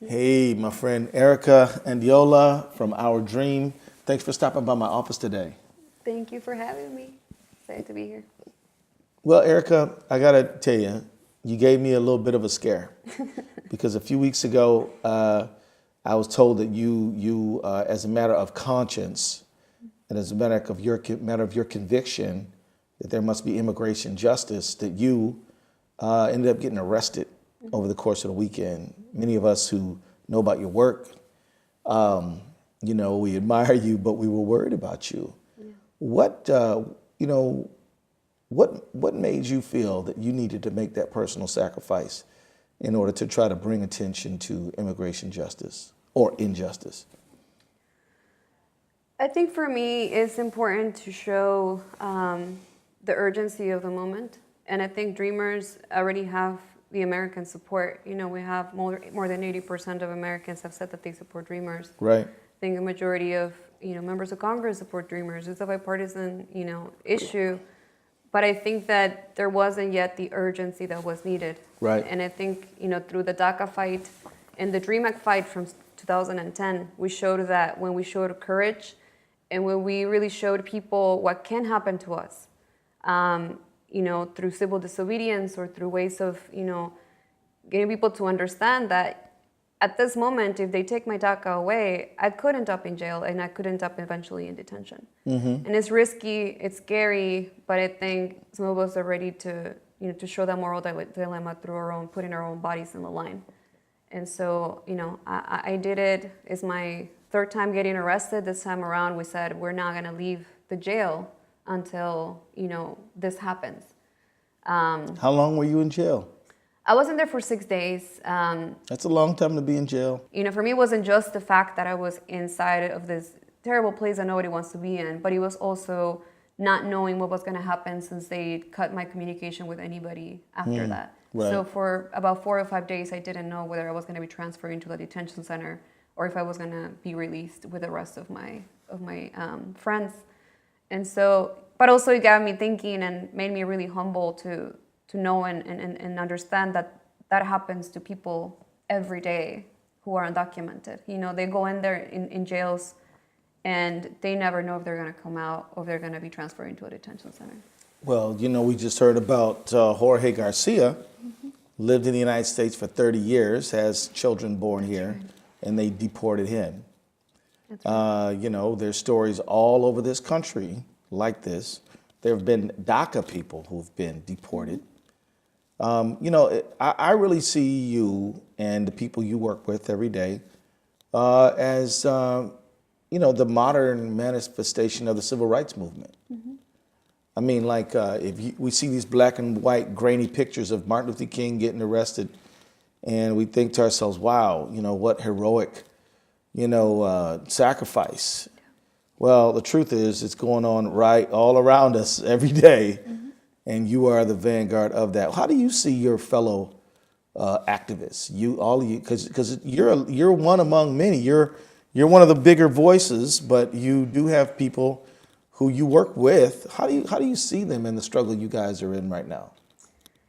Hey, my friend Erika Andiola from Our Dream. Thanks for stopping by my office today. Thank you for having me. Excited to be here. Well, Erika, I gotta tell you, you gave me a little bit of a scare because a few weeks ago, I was told that as a matter of conscience and as a matter of your conviction, that there must be immigration justice, that you ended up getting arrested over the course of the weekend. Many of us who know about your work, we admire you, but we were worried about you. Yeah. What, you know, what made you feel that you needed to make that personal sacrifice in order to try to bring attention to immigration justice or injustice? I think for me, it's important to show the urgency of the moment. And I think Dreamers already have the American support. We have more than 80% of Americans have said that they support Dreamers. Right. I think a majority of members of Congress support Dreamers. It's a bipartisan issue. But I think that there wasn't yet the urgency that was needed. Right. And I think, through the DACA fight and the DREAM Act fight from 2010, we showed that when we showed courage and when we really showed people what can happen to us, through civil disobedience or through ways of, getting people to understand that at this moment, if they take my DACA away, I could end up in jail and I could end up eventually in detention. Mm-hmm. And it's risky, it's scary, but I think some of us are ready to, to show that moral dilemma through putting our own bodies in the line. And so, I did it. It's my third time getting arrested. This time around, we said, we're not gonna leave the jail until, this happens. How long were you in jail? I wasn't there for 6 days. That's a long time to be in jail. For me, it wasn't just the fact that I was inside of this terrible place that nobody wants to be in, but it was also not knowing what was going to happen since they cut my communication with anybody after that. Right. So for about 4 or 5 days, I didn't know whether I was going to be transferred into the detention center or if I was going to be released with the rest of my friends. And so, but also it got me thinking and made me really humble to know and understand that that happens to people every day who are undocumented. They go in there in jails and they never know if they're going to come out or if they're going to be transferred into a detention center. Well, we just heard about Jorge Garcia, lived in the United States for 30 years, has children born here, right. And they deported him. That's right. There's stories all over this country like this. There have been DACA people who've been deported. I really see you and the people you work with every day as, the modern manifestation of the civil rights movement. Mm-hmm. I mean, we see these black and white grainy pictures of Martin Luther King getting arrested, and we think to ourselves, wow, what heroic, sacrifice. Well, the truth is it's going on right all around us every day. Mm-hmm. And you are the vanguard of that. How do you see your fellow activists? Because you're one among many. You're one of the bigger voices, but you do have people who you work with. How do you see them in the struggle you guys are in right now?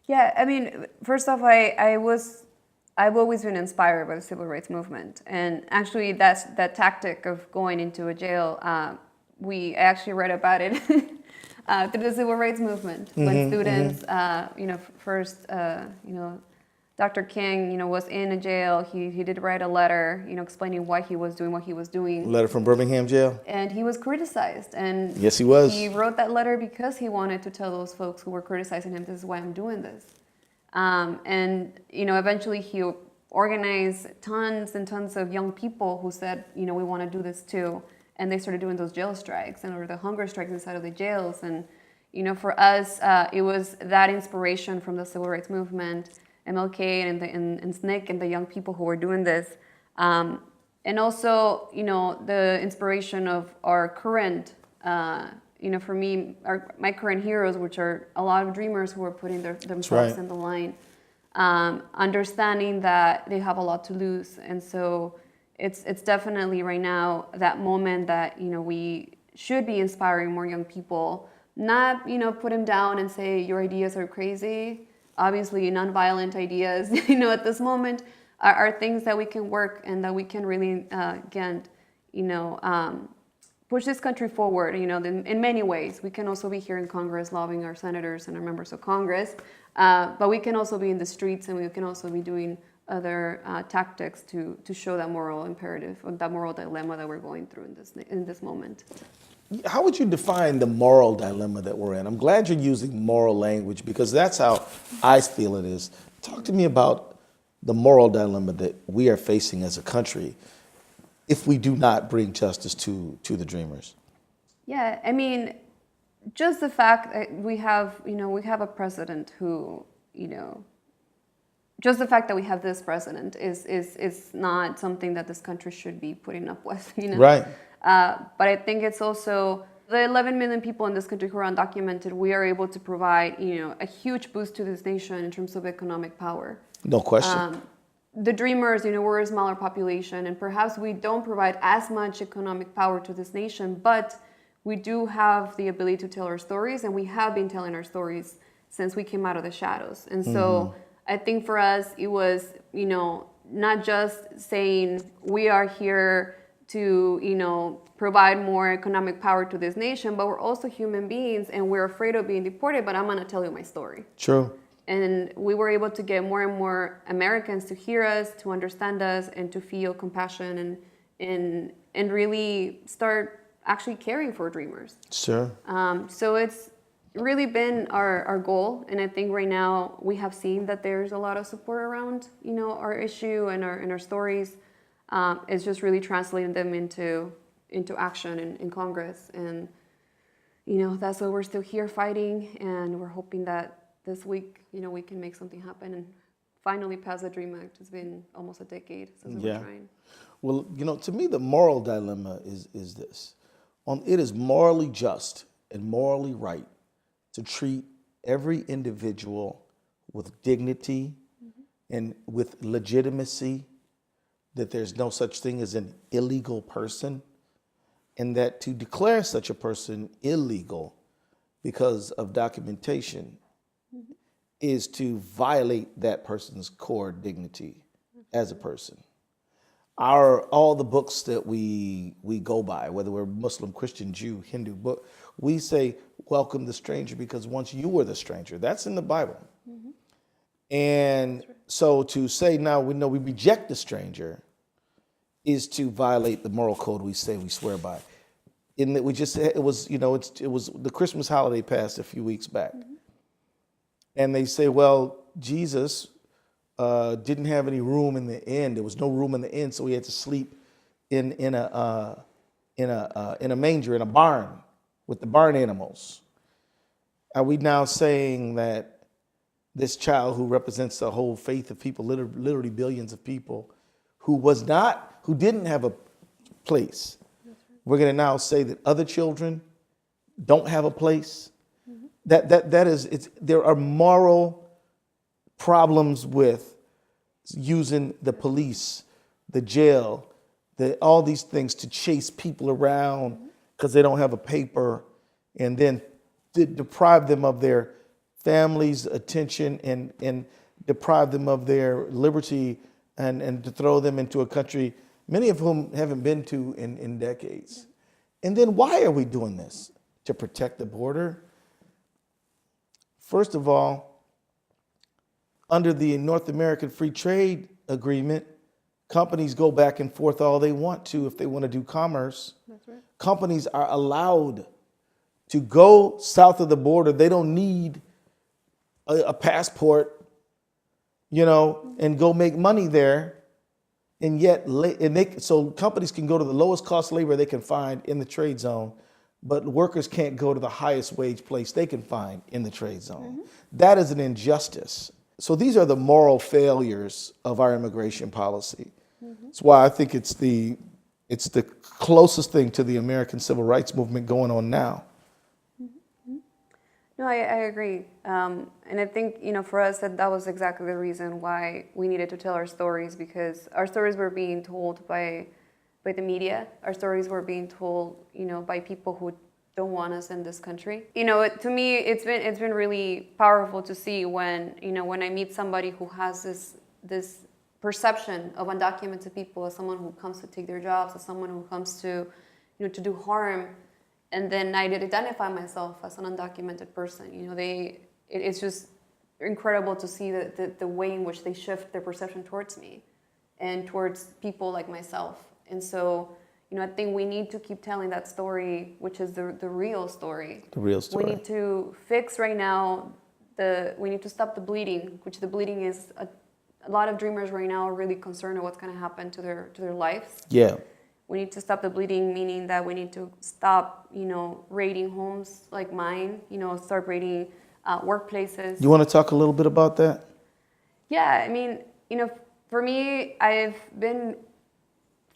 Yeah, I mean, first off, I've always been inspired by the civil rights movement, and actually, that tactic of going into a jail. I actually read about it. Through the civil rights movement, when students, first, Dr. King, was in a jail. He did write a letter, explaining why he was doing what he was doing. Letter from Birmingham jail. And he was criticized, and yes, he was. He wrote that letter because he wanted to tell those folks who were criticizing him, "This is why I'm doing this." And eventually he organized tons and tons of young people who said, we want to do this too. And they started doing those jail strikes or the hunger strikes inside of the jails. And, for us, it was that inspiration from the civil rights movement, MLK and SNCC and the young people who were doing this. And also, the inspiration of our current, for me, my current heroes, which are a lot of dreamers who are putting themselves in the line, understanding that they have a lot to lose. And so it's definitely right now that moment that, we should be inspiring more young people, not, put them down and say your ideas are crazy. Obviously, nonviolent ideas, at this moment are things that we can work and that we can really, again, push this country forward, in many ways. We can also be here in Congress lobbying our senators and our members of Congress, but we can also be in the streets, and we can also be doing other tactics to show that moral imperative, or that moral dilemma that we're going through in this moment. How would you define the moral dilemma that we're in? I'm glad you're using moral language, because that's how I feel it is. Talk to me about the moral dilemma that we are facing as a country if we do not bring justice to the dreamers. Yeah, I mean, just the fact that we have a president who, just the fact that we have this president is not something that this country should be putting up with, Right. But I think it's also the 11 million people in this country who are undocumented. We are able to provide, a huge boost to this nation in terms of economic power. No question. The dreamers, we're a smaller population, and perhaps we don't provide as much economic power to this nation, but we do have the ability to tell our stories, and we have been telling our stories since we came out of the shadows. And so I think for us, it was, not just saying we are here to, provide more economic power to this nation, but we're also human beings, and we're afraid of being deported, but I'm going to tell you my story. True. And we were able to get more and more Americans to hear us, to understand us, and to feel compassion and really start actually caring for dreamers. Sure. So it's really been our goal, and I think right now we have seen that there's a lot of support around our issue and our stories. It's just really translating them into action in Congress, and that's why we're still here fighting, and we're hoping that this week, we can make something happen and finally pass the DREAM Act. It's been almost a decade since we were trying. Well, to me, the moral dilemma is this. It is morally just and morally right to treat every individual with dignity and with legitimacy, that there's no such thing as an illegal person, and that to declare such a person illegal because of documentation is to violate that person's core dignity as a person. All the books that we go by, whether we're Muslim, Christian, Jew, Hindu, but we say, welcome the stranger, because once you were the stranger. That's in the Bible. And so to say now we reject the stranger is to violate the moral code we say we swear by. In that it was the Christmas holiday passed a few weeks back. And they say, well, Jesus didn't have any room in the inn. There was no room in the inn, so he had to sleep in a manger, in a barn, with the barn animals. Are we now saying that this child, who represents the whole faith of people, literally billions of people, who didn't have a place, we're going to now say that other children don't have a place? There are moral problems with using the police, the jail, all these things to chase people around because they don't have a paper, and then to deprive them of their family's attention and deprive them of their liberty, and to throw them into a country, many of whom haven't been to in decades. And then why are we doing this? To protect the border? First of all, under the North American Free Trade Agreement, companies go back and forth all they want to if they want to do commerce. That's right. Companies are allowed to go south of the border. They don't need a passport, and go make money there. And yet, so companies can go to the lowest cost labor they can find in the trade zone, but workers can't go to the highest wage place they can find in the trade zone. That is an injustice. So these are the moral failures of our immigration policy. That's why I think it's the closest thing to the American civil rights movement going on now. No, I agree. And I think, for us, that was exactly the reason why we needed to tell our stories, because our stories were being told by the media. Our stories were being told, by people who don't want us in this country. To me, it's been really powerful to see when I meet somebody who has this perception of undocumented people as someone who comes to take their jobs, as someone who comes to, to do harm. And then I did identify myself as an undocumented person. It's just incredible to see the way in which they shift their perception towards me and towards people like myself. And so, I think we need to keep telling that story, which is the real story. The real story. We need to fix right now, we need to stop the bleeding, which the bleeding is, a lot of dreamers right now are really concerned of what's going to happen to their lives. Yeah. We need to stop the bleeding, meaning that we need to stop, raiding homes like mine, start raiding workplaces. You want to talk a little bit about that? Yeah, I mean, for me, I've been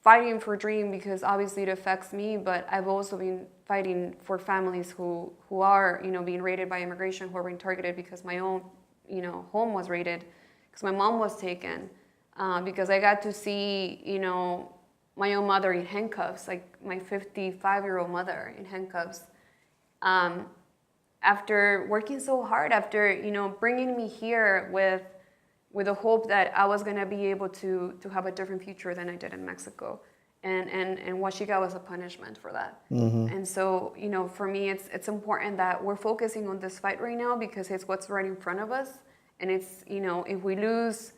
fighting for Dream because obviously it affects me, but I've also been fighting for families who are, being raided by immigration, who are being targeted because my own, home was raided, because my mom was taken, because I got to see, my own mother in handcuffs, like my 55-year-old mother in handcuffs. After working so hard, after, bringing me here with the hope that I was going to be able to have a different future than I did in Mexico. And what she got was a punishment for that. Mm-hmm. And so, for me, it's important that we're focusing on this fight right now because it's what's right in front of us. And it's, if we lose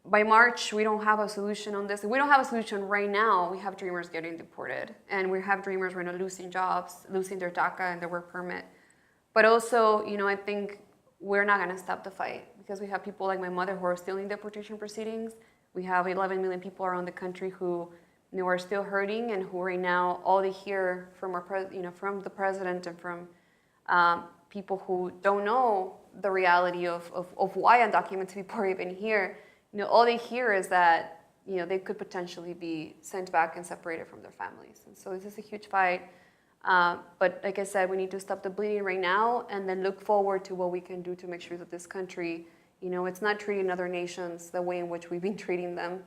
by March, we don't have a solution on this. If we don't have a solution right now, we have dreamers getting deported. And we have dreamers right now losing jobs, losing their DACA and their work permit. But also, I think we're not going to stop the fight because we have people like my mother who are still in deportation proceedings. We have 11 million people around the country who are still hurting and who right now all they hear from from the president and from people who don't know the reality of why undocumented people are even here. All they hear is that, they could potentially be sent back and separated from their families. And so this is a huge fight. But like I said, we need to stop the bleeding right now and then look forward to what we can do to make sure that this country, it's not treating other nations the way in which we've been treating them.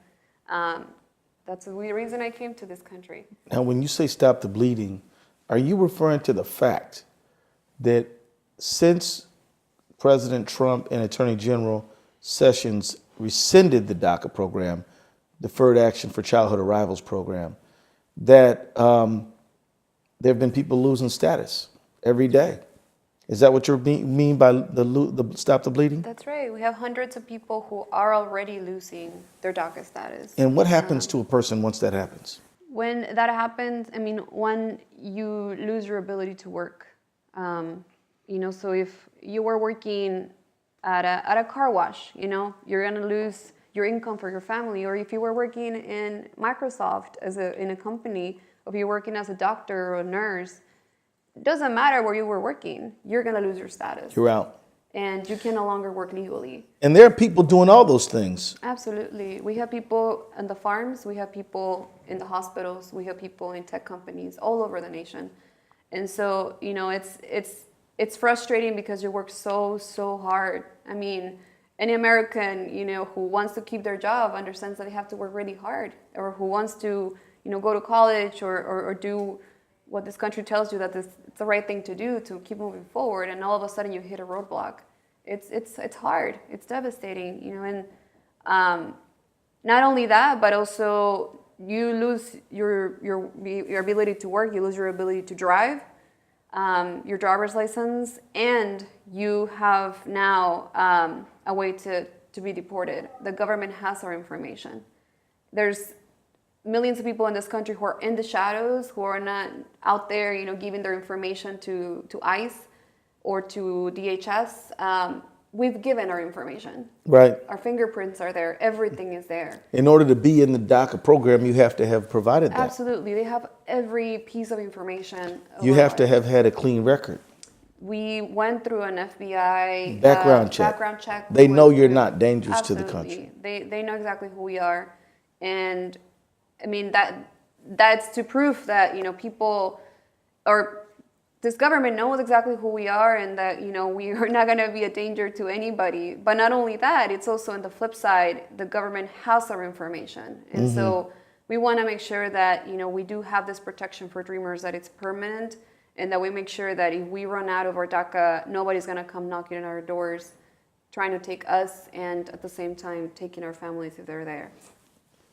That's the reason I came to this country. Now, when you say stop the bleeding, are you referring to the fact that since President Trump and Attorney General Sessions rescinded the DACA program, Deferred Action for Childhood Arrivals program, that there have been people losing status every day? Is that what you mean by the stop the bleeding? That's right. We have hundreds of people who are already losing their DACA status. And what happens to a person once that happens? When that happens, one, you lose your ability to work. So if you were working at a car wash, you're going to lose your income for your family. Or if you were working in Microsoft in a company, or if you're working as a doctor or a nurse, it doesn't matter where you were working, you're going to lose your status. You're out. And you can no longer work legally. And there are people doing all those things. Absolutely. We have people on the farms, we have people in the hospitals, we have people in tech companies all over the nation. And so, it's frustrating because you work so hard. Any American, who wants to keep their job understands that they have to work really hard, or who wants to, go to college or do what this country tells you that it's the right thing to do to keep moving forward, and all of a sudden you hit a roadblock. It's hard. It's devastating, and not only that, but also you lose your ability to work. You lose your ability to drive, your driver's license, and you have now a way to be deported. The government has our information. There's millions of people in this country who are in the shadows, who are not out there, giving their information to ICE or to DHS. We've given our information. Right. Our fingerprints are there. Everything is there. In order to be in the DACA program, you have to have provided that. Absolutely. They have every piece of information. You have to have had a clean record. We went through an FBI background check. They know you're not dangerous to the country. They know exactly who we are. And that's to prove that, people, or this government knows exactly who we are, and that, we are not going to be a danger to anybody. But not only that, it's also on the flip side, the government has our information. And so we want to make sure that, we do have this protection for dreamers, that it's permanent, and that we make sure that if we run out of our DACA, nobody's going to come knocking on our doors trying to take us and at the same time taking our families if they're there.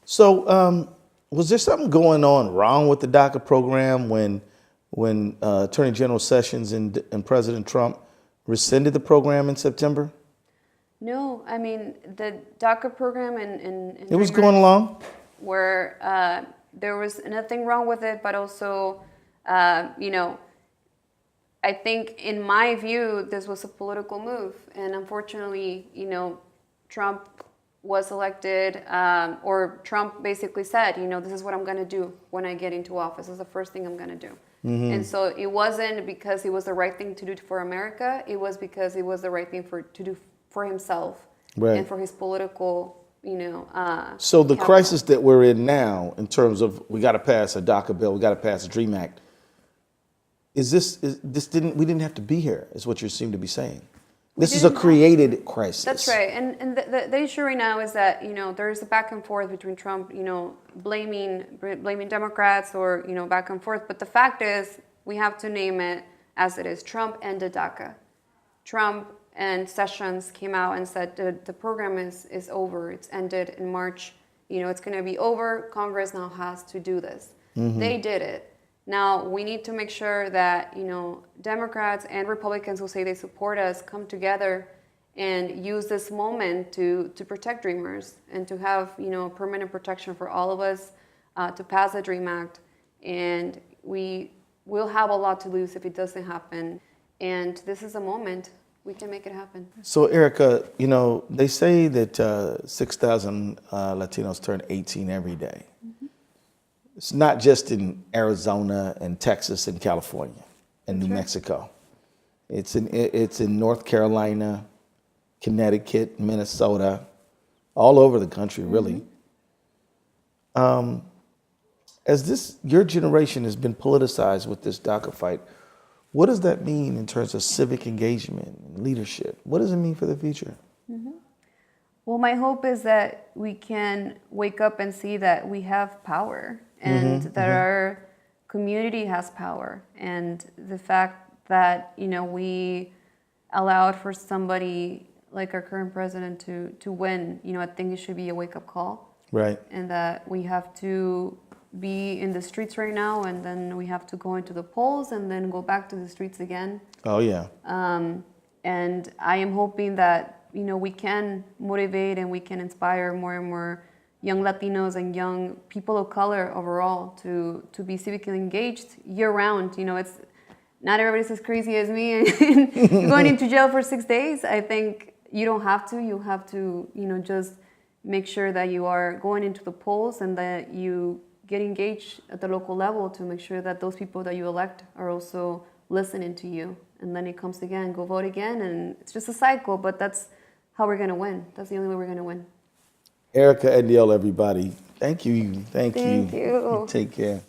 So, was there something going on wrong with the DACA program when Attorney General Sessions and President Trump rescinded the program in September? No, I mean, the DACA program in It was going along? where there was nothing wrong with it, but also, you know, I think in my view, this was a political move. And unfortunately, you know, Trump was elected, or Trump basically said, you know, this is what I'm going to do when I get into office. This is the first thing I'm going to do. And so it wasn't because it was the right thing to do for America. It was because it was the right thing to do for himself and for his political, you know. So the capital. crisis that we're in now, in terms of we got to pass a DACA bill, we got to pass a DREAM Act. We didn't have to be here, is what you seem to be saying. This is a created crisis. That's right. And the issue right now is that, you know, there's a back and forth between Trump, you know, blaming Democrats or, you know, back and forth. But the fact is, we have to name it as it is. Trump ended DACA. Trump and Sessions came out and said the program is over. It's ended in March. You know, it's going to be over. Congress now has to do this. They did it. Now, we need to make sure that, you know, Democrats and Republicans who say they support us come together and use this moment to protect dreamers and to have, you know, permanent protection for all of us, to pass the DREAM Act. And we will have a lot to lose if it doesn't happen. And this is a moment we can make it happen. So, Erika, you know, they say that 6,000 Latinos turn 18 every day. It's not just in Arizona and Texas and California and New Mexico. It's in North Carolina, Connecticut, Minnesota, all over the country, really. As your generation has been politicized with this DACA fight, what does that mean in terms of civic engagement and leadership? What does it mean for the future? Well, my hope is that we can wake up and see that we have power and that our community has power. And the fact that, you know, we allowed for somebody like our current president to win, you know, I think it should be a wake-up call. Right. And that we have to be in the streets right now, and then we have to go into the polls and then go back to the streets again. Oh, yeah. And I am hoping that, you know, we can motivate and we can inspire more and more young Latinos and young people of color overall to be civically engaged year round. You know, it's not everybody's as crazy as me and going into jail for 6 days. I think you don't have to. You have to, you know, just make sure that you are going into the polls and that you get engaged at the local level to make sure that those people that you elect are also listening to you. And then it comes again, go vote again, and it's just a cycle, but that's how we're going to win. That's the only way we're going to win. Erika Andiola, everybody. Thank you. Thank you. Take care.